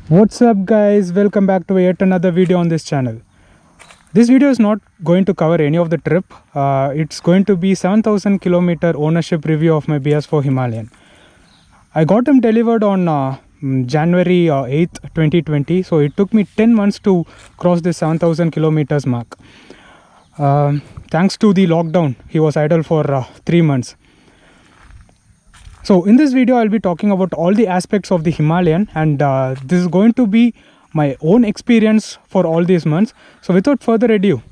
What's up guys, welcome back to yet another video on this channel. This video is not going to cover any of the trip. It's going to be 7,000 kilometer ownership review of my BS4 Himalayan. I got him delivered on January 8th 2020, so it took me 10 months to cross the 7,000 kilometers mark. Thanks to the lockdown, he was idle for 3 months. So in this video I'll be talking about all the aspects of the Himalayan, and this is going to be my own experience for all these months. So without further ado,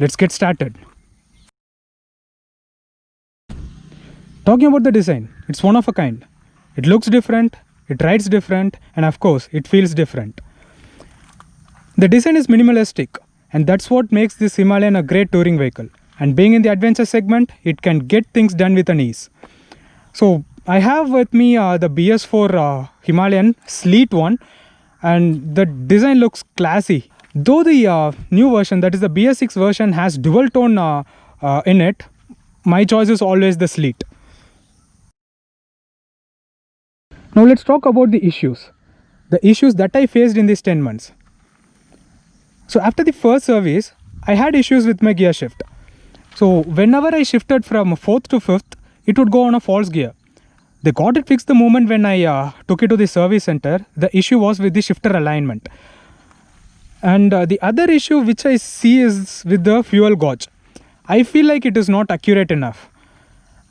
let's get started. Talking about the design, it's one of a kind. It looks different, it rides different, and of course it feels different. The design is minimalistic, and that's what makes this Himalayan a great touring vehicle. And being in the adventure segment, it can get things done with an ease. So I have with me the BS4 Himalayan Sleet one, and the design looks classy. Though the new version, that is the BS6 version, has dual tone in it, my choice is always the Sleet. Now let's talk about the issues. The issues that I faced in these 10 months. So after the first service, I had issues with my gear shift. So whenever I shifted from 4th to 5th, it would go on a false gear. They got it fixed the moment when I took it to the service center. The issue was with the shifter alignment. And the other issue which I see is with the fuel gauge. I feel like it is not accurate enough.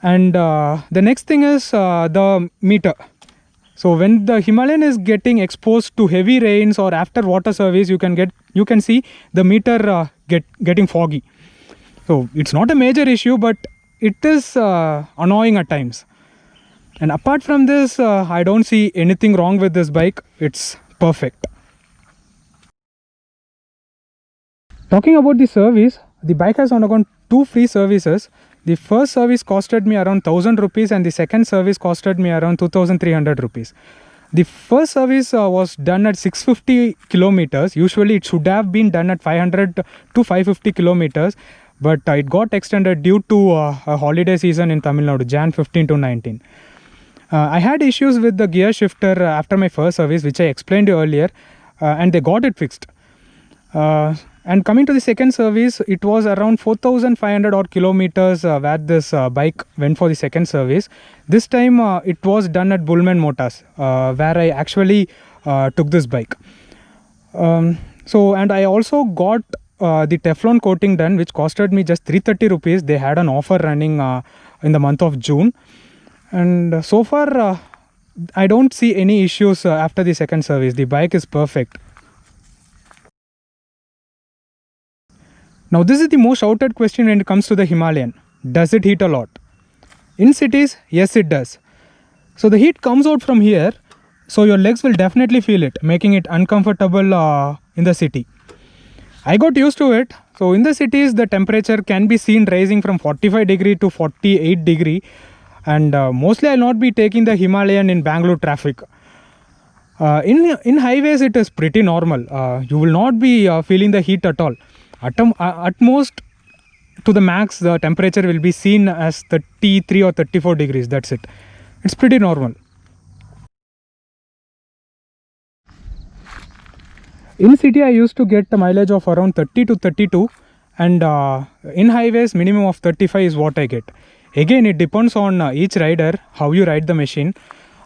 And the next thing is the meter. So when the Himalayan is getting exposed to heavy rains or after water service, you can see the meter getting foggy. So it's not a major issue, but it is annoying at times. And apart from this, I don't see anything wrong with this bike. It's perfect. Talking about the service, the bike has undergone 2 free services. The first service costed me around 1,000 rupees and the second service costed me around 2,300 rupees. The first service was done at 650 kilometers. Usually it should have been done at 500 to 550 kilometers, but it got extended due to a holiday season in Tamil Nadu, Jan 15 to 19. I had issues with the gear shifter after my first service, which I explained earlier, and they got it fixed. And coming to the second service, it was around 4,500 odd kilometers where this bike went for the second service. This time it was done at Bullman Motors, where I actually took this bike. And I also got the Teflon coating done, which costed me just 330 rupees. They had an offer running in the month of June. And so far, I don't see any issues after the second service. The bike is perfect. Now this is the most shouted question when it comes to the Himalayan. Does it heat a lot? In cities, yes it does. So the heat comes out from here, so your legs will definitely feel it, making it uncomfortable in the city. I got used to it. So in the cities, the temperature can be seen rising from 45 degree to 48 degree. And mostly I'll not be taking the Himalayan in Bangalore traffic. In highways it is pretty normal. You will not be feeling the heat at all. At most, to the max, the temperature will be seen as 33 or 34 degrees. That's it. It's pretty normal. In city I used to get a mileage of around 30 to 32, and in highways minimum of 35 is what I get. Again, it depends on each rider, how you ride the machine.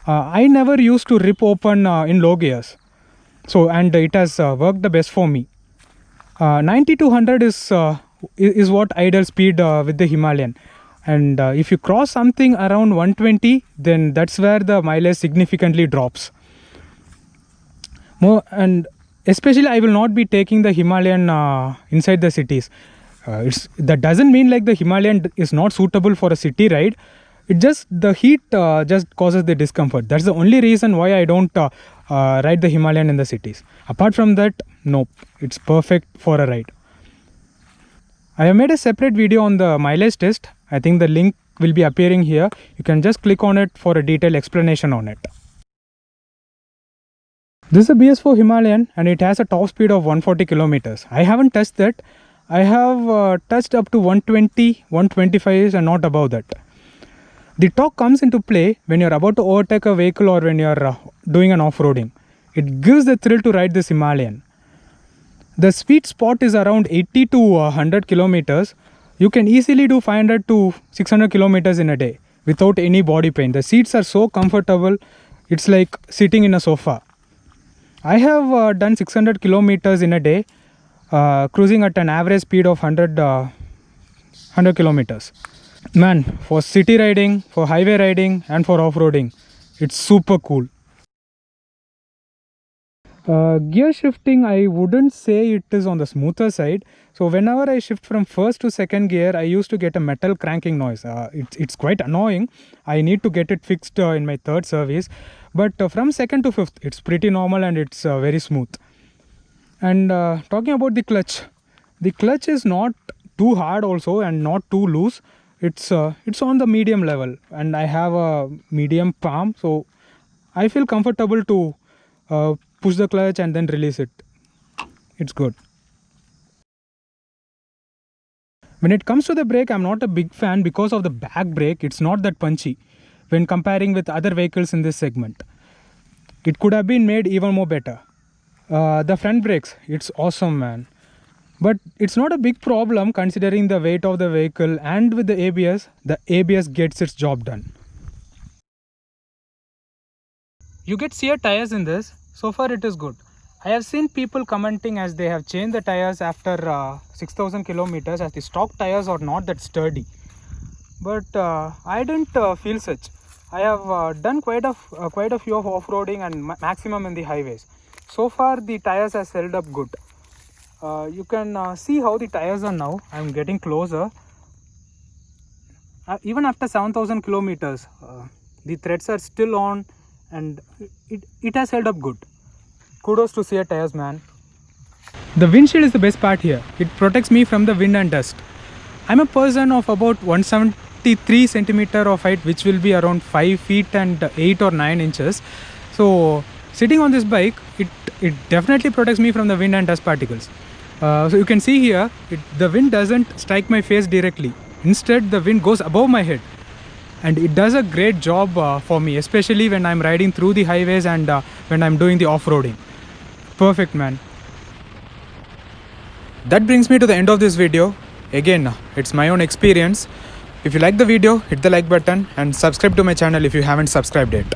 I never used to rip open in low gears. And it has worked the best for me. 90 to 100 is what ideal speed with the Himalayan. And if you cross something around 120, then that's where the mileage significantly drops. And especially I will not be taking the Himalayan inside the cities. That doesn't mean like the Himalayan is not suitable for a city ride. The heat just causes the discomfort. That's the only reason why I don't ride the Himalayan in the cities. Apart from that, nope, it's perfect for a ride. I have made a separate video on the mileage test. I think the link will be appearing here. You can just click on it for a detailed explanation on it. This is a BS4 Himalayan and it has a top speed of 140 kilometers. I haven't touched that. I have touched up to 120, 125 and not above that. The torque comes into play when you're about to overtake a vehicle or when you're doing an off-roading. It gives the thrill to ride this Himalayan. The sweet spot is around 80 to 100 kilometers. You can easily do 500 to 600 kilometers in a day without any body pain. The seats are so comfortable, it's like sitting in a sofa. I have done 600 kilometers in a day, cruising at an average speed of 100 kilometers. Man, for city riding, for highway riding and for off-roading, it's super cool. Gear shifting, I wouldn't say it is on the smoother side. So whenever I shift from first to second gear, I used to get a metal cranking noise. It's quite annoying. I need to get it fixed in my third service. But from second to fifth, it's pretty normal and it's very smooth. And talking about the clutch is not too hard also and not too loose. It's on the medium level, and I have a medium palm, so I feel comfortable to push the clutch and then release it. It's good. When it comes to the brake, I'm not a big fan because of the back brake. It's not that punchy when comparing with other vehicles in this segment. It could have been made even more better. The front brakes, it's awesome, man. But it's not a big problem considering the weight of the vehicle, and with the ABS gets its job done. You get sear tires in this. So far it is good. I have seen people commenting as they have changed the tires after 6,000 kilometers as the stock tires are not that sturdy. But I didn't feel such. I have done quite a few of off-roading and maximum in the highways. So far the tires has held up good. You can see how the tires are now. I am getting closer. Even after 7,000 kilometers, the threads are still on and it has held up good. Kudos to sear tires, man. The windshield is the best part here. It protects me from the wind and dust. I'm a person of about 173 centimeter of height, which will be around 5 feet and 8 or 9 inches. So sitting on this bike, it definitely protects me from the wind and dust particles. So you can see here, the wind doesn't strike my face directly. Instead, the wind goes above my head. And it does a great job for me, especially when I'm riding through the highways and when I'm doing the off-roading. Perfect, man. That brings me to the end of this video. Again, it's my own experience. If you like the video, hit the like button and subscribe to my channel if you haven't subscribed yet.